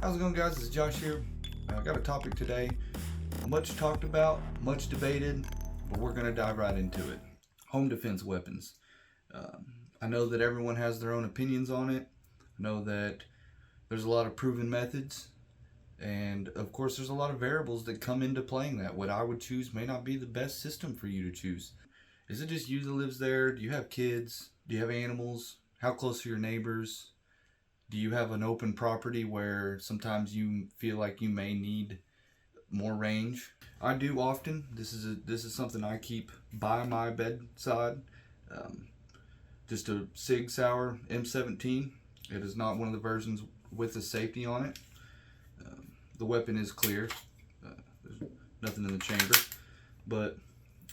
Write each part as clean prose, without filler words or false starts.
How's it going, guys? This is Josh here. I got a topic today, much talked about, much debated, but we're going to dive right into it. Home defense weapons. I know that everyone has their own opinions on it. I know that there's a lot of proven methods, and of course there's a lot of variables that come into playing that. What I would choose may not be the best system for you to choose. Is it just you that lives there? Do you have kids? Do you have animals? How close are your neighbors? Do you have an open property where sometimes you feel like you may need more range? I do often. This is something I keep by my bedside. Just a Sig Sauer M17. It is not one of the versions with the safety on it. The weapon is clear. There's nothing in the chamber, but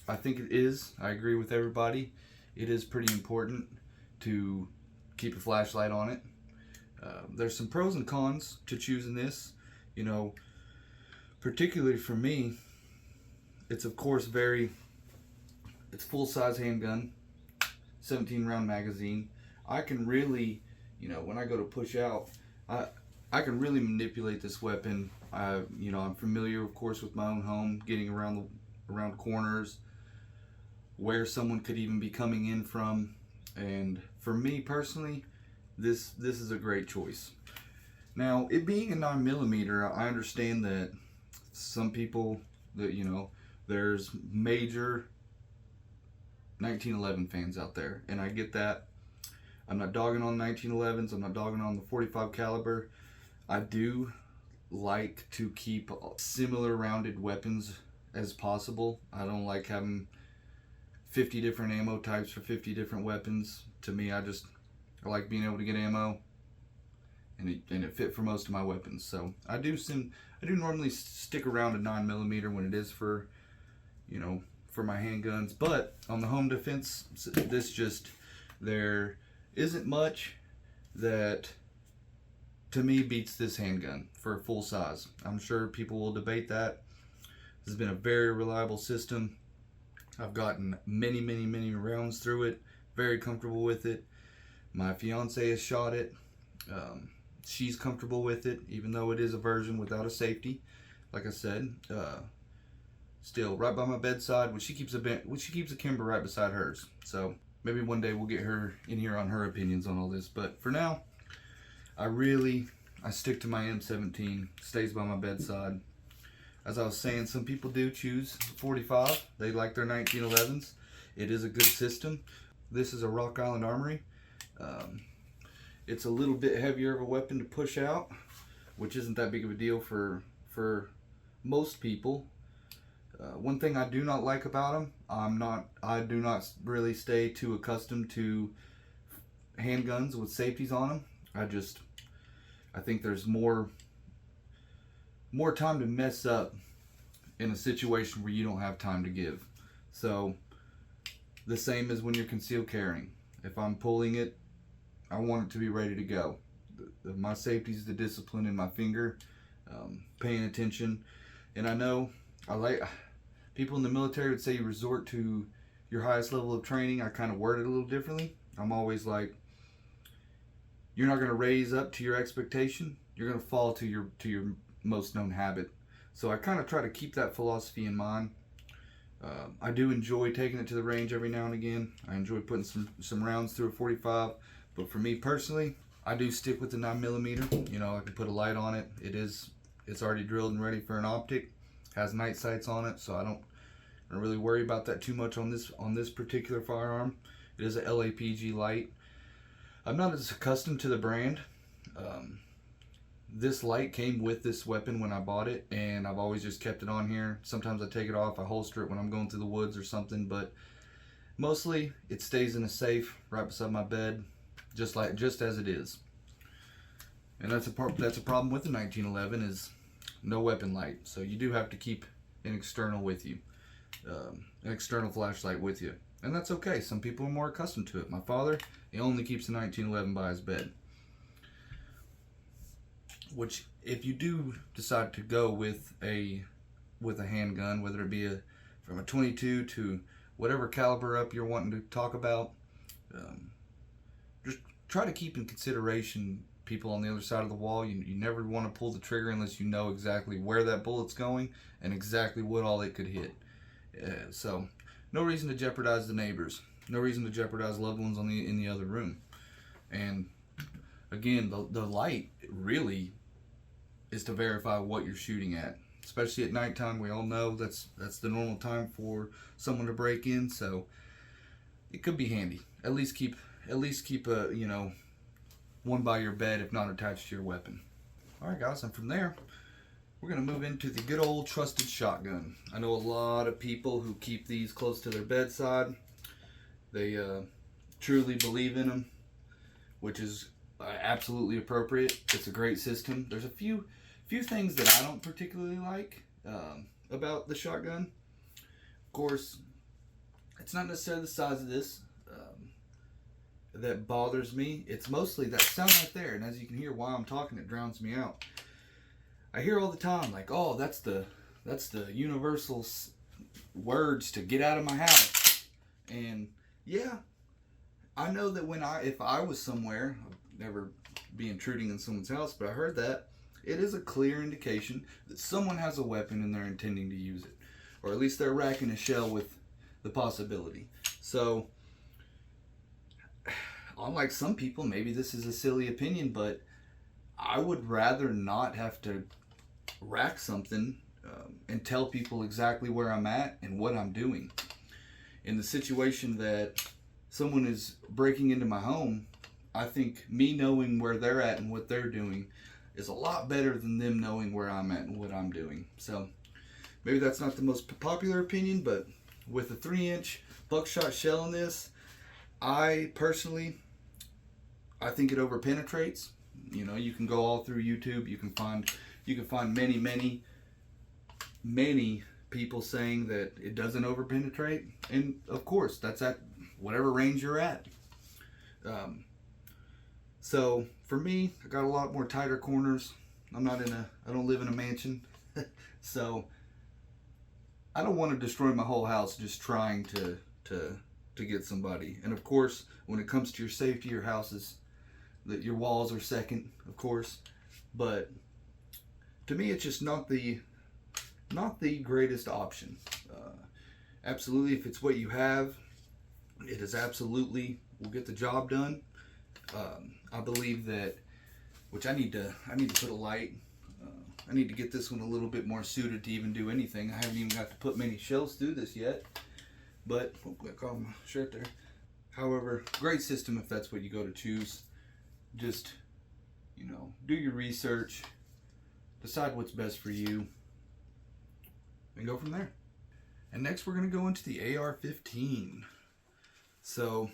I think it is. I agree with everybody. It is pretty important to keep a flashlight on it. There's some pros and cons to choosing this. You know, particularly for me, it's of course it's full-size handgun, 17 round magazine. I can really, when I go to push out, I can really manipulate this weapon. I'm familiar, of course, with my own home, getting around corners, where someone could even be coming in from. And for me personally, this is a great choice. Now, it being a 9mm, I understand that some people that, there's major 1911 fans out there, and I get that. I'm not dogging on 1911s. I'm not dogging on the 45 caliber. I do like to keep similar rounded weapons as possible. I don't like having 50 different ammo types for 50 different weapons. To me, I like being able to get ammo, and it fit for most of my weapons. So I do normally stick around a 9mm when it is for my handguns. But on the home defense, there isn't much that to me beats this handgun for full size. I'm sure people will debate that. This has been a very reliable system. I've gotten many rounds through it. Very comfortable with it. My fiance has shot it. She's comfortable with it, even though it is a version without a safety. Like I said, still right by my bedside. She keeps a Kimber right beside hers. So maybe one day we'll get her in here on her opinions on all this. But for now, I stick to my M17. Stays by my bedside. As I was saying, some people do choose 45. They like their 1911s. It is a good system. This is a Rock Island Armory. It's a little bit heavier of a weapon to push out, which isn't that big of a deal for most people. One thing I do not like about them, I do not really stay too accustomed to handguns with safeties on them. I think there's more time to mess up in a situation where you don't have time to give. So the same as when you're concealed carrying. If I'm pulling it, I want it to be ready to go. My safety is the discipline in my finger, paying attention. And I know people in the military would say you resort to your highest level of training. I kind of word it a little differently. I'm always like, you're not going to raise up to your expectation. You're going to fall to your most known habit. So I kind of try to keep that philosophy in mind. I do enjoy taking it to the range every now and again. I enjoy putting some rounds through a 45. But for me personally, I do stick with the 9mm. I can put a light on it. It's already drilled and ready for an optic. Has night sights on it, so I don't really worry about that too much on this particular firearm. It is a LAPG light. I'm not as accustomed to the brand. This light came with this weapon when I bought it, and I've always just kept it on here. Sometimes I take it off, I holster it when I'm going through the woods or something, but mostly it stays in a safe right beside my bed, just as it is. And that's a problem with the 1911 is no weapon light. So you do have to keep an external with you, an external flashlight with you, and that's okay. Some people are more accustomed to it. My father, he only keeps the 1911 by his bed. Which, if you do decide to go with a handgun, whether it be from a 22 to whatever caliber up you're wanting to talk about, just try to keep in consideration people on the other side of the wall. You never want to pull the trigger unless you know exactly where that bullet's going and exactly what all it could hit. So no reason to jeopardize the neighbors. No reason to jeopardize loved ones in the other room. And again, the light really is to verify what you're shooting at. Especially at nighttime, we all know that's the normal time for someone to break in. So it could be handy. At least keep a one by your bed, if not attached to your weapon. All right, guys, and from there, we're gonna move into the good old trusted shotgun. I know a lot of people who keep these close to their bedside. They truly believe in them, which is absolutely appropriate. It's a great system. There's a few things that I don't particularly like about the shotgun. Of course, it's not necessarily the size of this that bothers me. It's mostly that sound right there, and as you can hear while I'm talking, it drowns me out. I hear all the time, like, oh, that's the universal words to get out of my house. And yeah, I know that if I was somewhere, I'd never be intruding in someone's house, but I heard that it is a clear indication that someone has a weapon and they're intending to use it, or at least they're racking a shell with the possibility. So unlike some people, maybe this is a silly opinion, but I would rather not have to rack something and tell people exactly where I'm at and what I'm doing. In the situation that someone is breaking into my home, I think me knowing where they're at and what they're doing is a lot better than them knowing where I'm at and what I'm doing. So maybe that's not the most popular opinion, but with a 3-inch buckshot shell in this, I think it over penetrates. You know, you can go all through YouTube. You can find many people saying that it doesn't over penetrate, and of course that's at whatever range you're at. So for me, I got a lot more tighter corners. I don't live in a mansion, so I don't want to destroy my whole house just trying to get somebody. And of course, when it comes to your safety, your houses, that your walls are second, of course. But to me, it's just not the greatest option. Absolutely, if it's what you have, it is absolutely will get the job done. I believe that, which I need to put a light. I need to get this one a little bit more suited to even do anything. I haven't even got to put many shells through this yet. But I caught my shirt there. However, great system if that's what you go to choose. Just, do your research, decide what's best for you, and go from there. And next we're going to go into the AR-15. So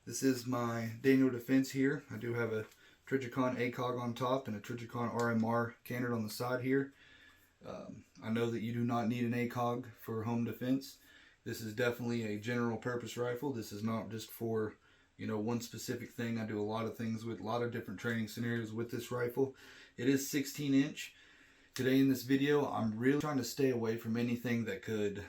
this is my Daniel Defense here. I do have a Trijicon ACOG on top and a Trijicon RMR canted on the side here. I know that you do not need an ACOG for home defense. This is definitely a general purpose rifle. This is not just for one specific thing. I do a lot of things with a lot of different training scenarios with this rifle. It is 16-inch. Today in this video, I'm really trying to stay away from anything that could,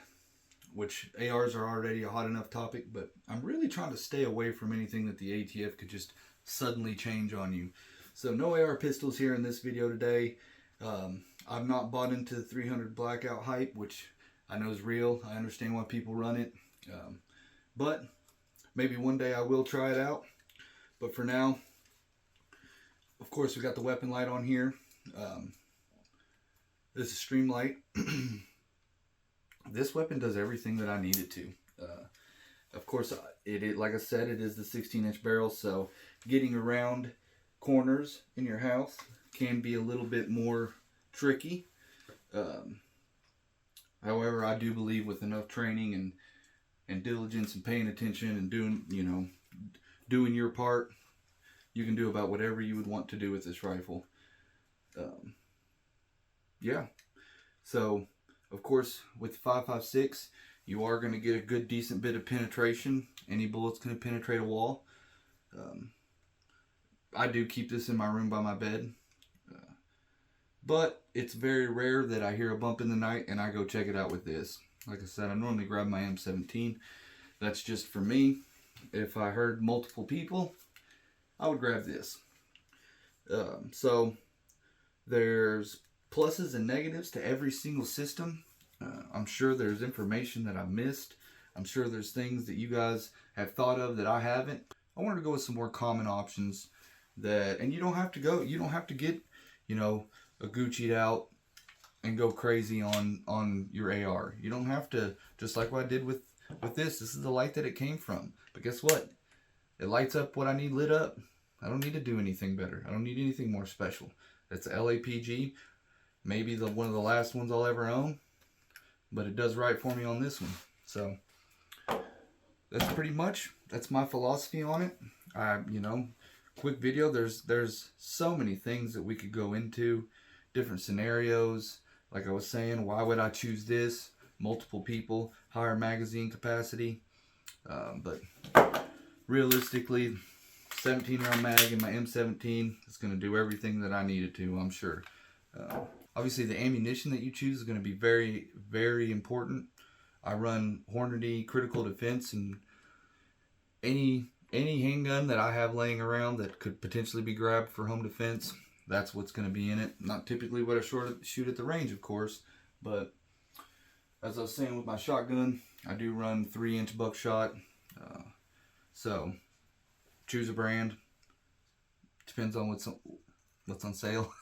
which ARs are already a hot enough topic, but I'm really trying to stay away from anything that the ATF could just suddenly change on you. So no AR pistols here in this video today. I've not bought into the 300 blackout hype, which I know is real. I understand why people run it. But maybe one day I will try it out. But for now, of course, we got the weapon light on here. This is stream light. This weapon does everything that I need it to. Of course, like I said, it is the 16-inch barrel, so getting around corners in your house can be a little bit more tricky. However, I do believe with enough training and diligence and paying attention and doing your part, you can do about whatever you would want to do with this rifle. Yeah. So, of course, with the 5.56, you are going to get a good, decent bit of penetration. Any bullet's going to penetrate a wall. I do keep this in my room by my bed. But it's very rare that I hear a bump in the night and I go check it out with this. Like I said, I normally grab my M17. That's just for me. If I heard multiple people, I would grab this. So there's pluses and negatives to every single system. I'm sure there's information that I missed. I'm sure there's things that you guys have thought of that I haven't. I wanted to go with some more common options that, and you don't have to get, you know, a Gucci'd out and go crazy on your AR. You don't have to, just like what I did with this. This is the light that it came from. But guess what? It lights up what I need lit up. I don't need to do anything better. I don't need anything more special. It's a LAPG, maybe one of the last ones I'll ever own, but it does right for me on this one. So that's my philosophy on it. Quick video. There's so many things that we could go into, different scenarios. Like I was saying, why would I choose this? Multiple people, higher magazine capacity, but realistically, 17 round mag in my M17 is going to do everything that I need it to, I'm sure. Obviously, the ammunition that you choose is going to be very, very important. I run Hornady Critical Defense, and any handgun that I have laying around that could potentially be grabbed for home defense, that's what's going to be in it. Not typically what I shoot at the range, of course, but as I was saying with my shotgun, I do run 3-inch buckshot. So choose a brand. Depends on what's on sale.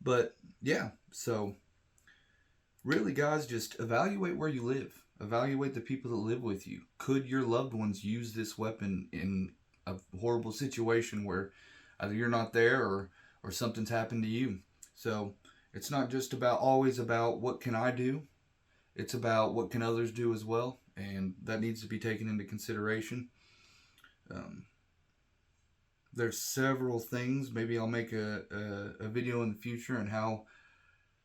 But yeah, so really, guys, just evaluate where you live. Evaluate the people that live with you. Could your loved ones use this weapon in a horrible situation where either you're not there or something's happened to you? So it's not just always about what can I do. It's about what can others do as well, and that needs to be taken into consideration. There's several things. Maybe I'll make a video in the future on how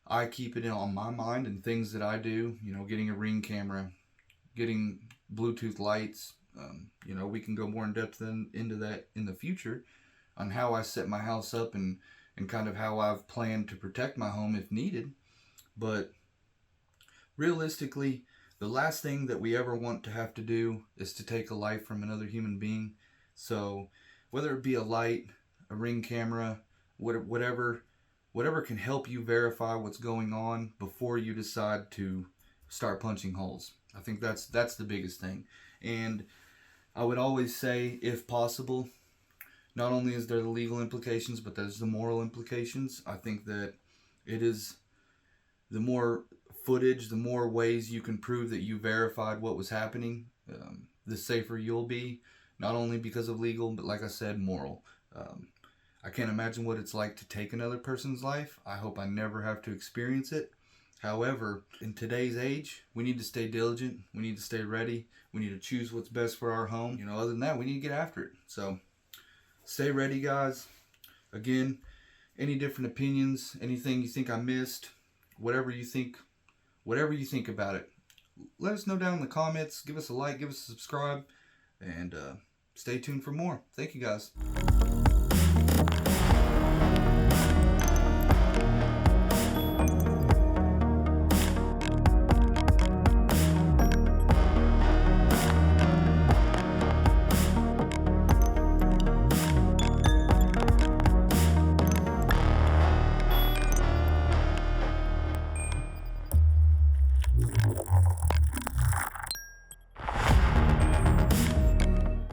I keep it on my mind and things that I do. You know, getting a Ring camera, getting Bluetooth lights. We can go more in depth into that in the future on how I set my house up and kind of how I've planned to protect my home if needed. But realistically, the last thing that we ever want to have to do is to take a life from another human being. So whether it be a light, a Ring camera, whatever can help you verify what's going on before you decide to start punching holes. I think that's the biggest thing. And I would always say, if possible, not only is there the legal implications, but there's the moral implications. I think that it is the more footage, the more ways you can prove that you verified what was happening, the safer you'll be, not only because of legal, but like I said, moral. I can't imagine what it's like to take another person's life. I hope I never have to experience it. However, in today's age, we need to stay diligent. We need to stay ready. We need to choose what's best for our home. Other than that, we need to get after it. So stay ready, guys. Again, any different opinions, anything you think I missed, whatever you think about it, let us know down in the comments. Give us a like, give us a subscribe, and stay tuned for more. Thank you, guys.